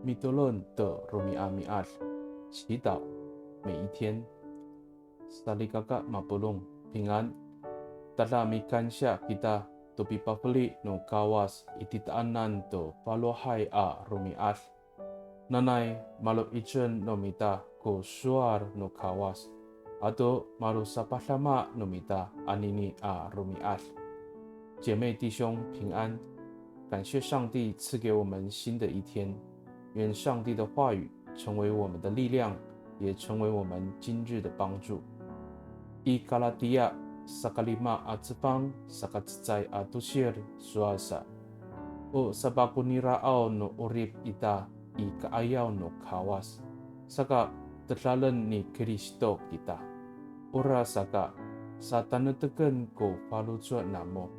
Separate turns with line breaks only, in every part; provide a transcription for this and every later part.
米多伦的罗米阿米阿，祈祷每一天。萨利嘎嘎马布隆平安。Tala mikansya kita to pipapali no kawas ititaanan to palohai a rumias. Nanay malo ichen no mita ko suar no kawas. Ato malo sa paslama no mita anini a rumias. 姐妹弟兄平安，感谢上帝赐给我们新的一天。愿上帝的话语成为我们的力量，也成为我们今日的帮助。以加拉提亚sakalima at sepang sakatsay at tusir suasa o sabakunirao no urip ita i kaayaw no kawas saka tetlalan ni Kristo kita ora saka sa tanuteken ko palutsua namo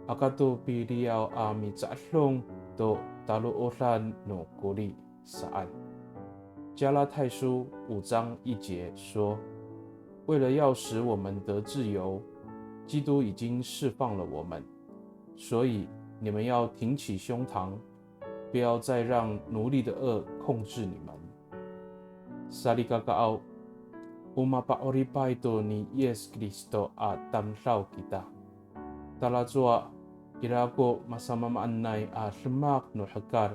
akato piliyaw ami tsahlong to taluolan no kuli saan 加拉太书5章1节说，为了要使我们得自由，基督已经释放了我们，所以你们要挺起胸膛，不要再让奴隶的恶控制你们。Saligagaw, umapaoripay ito ni Yes Kristo at tamlaw kita. Talazwa, irako masamamaanay at lemak no hakar,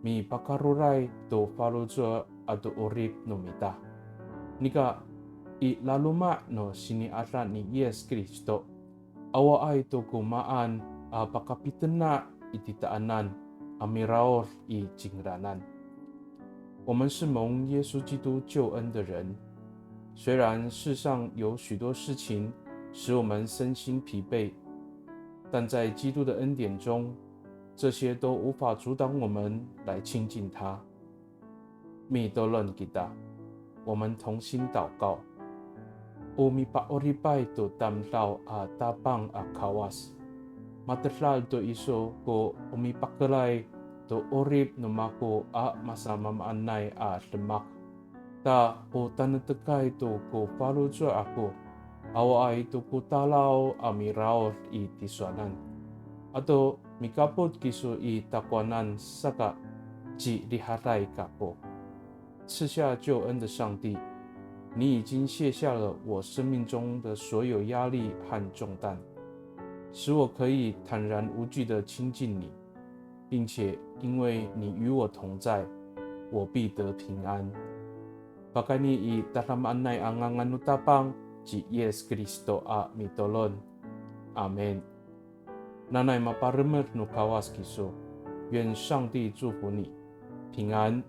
mi pakaruray to faluzwa at orip no mita. Nika, i laluma no siniasa ni Yes Kristo, awa ay to kumaan a pakapitena ititaanan amiraor i jingranan。我们是蒙耶稣基督救恩的人，虽然世上有许多事情使我们身心疲惫，但在基督的恩典中，这些都无法阻挡我们来亲近他。米多伦吉达，我们同心祷告。Umipaoripay to tamlaw a tapang a kawas. Mataslal to iso ko umipakalay to orip no mako a masamamaanay a lemak. Ta o tanatakay to ko paluzo ako. Awa ay to ko talaw amiraw i tiswanan. Ato mikapot kiso i takwanan saka ji liharay kapo. 赐下救恩的上帝，你已经卸下了我生命中的所有压力和重担，使我可以坦然无惧地亲近你，并且因为你与我同在，我必得平安。Pakani i tatamanay ang anganutapang ji Yes Kristo a mitolon. Amen。Nanay maparemer no kawas kiso，愿上帝祝福你，平安。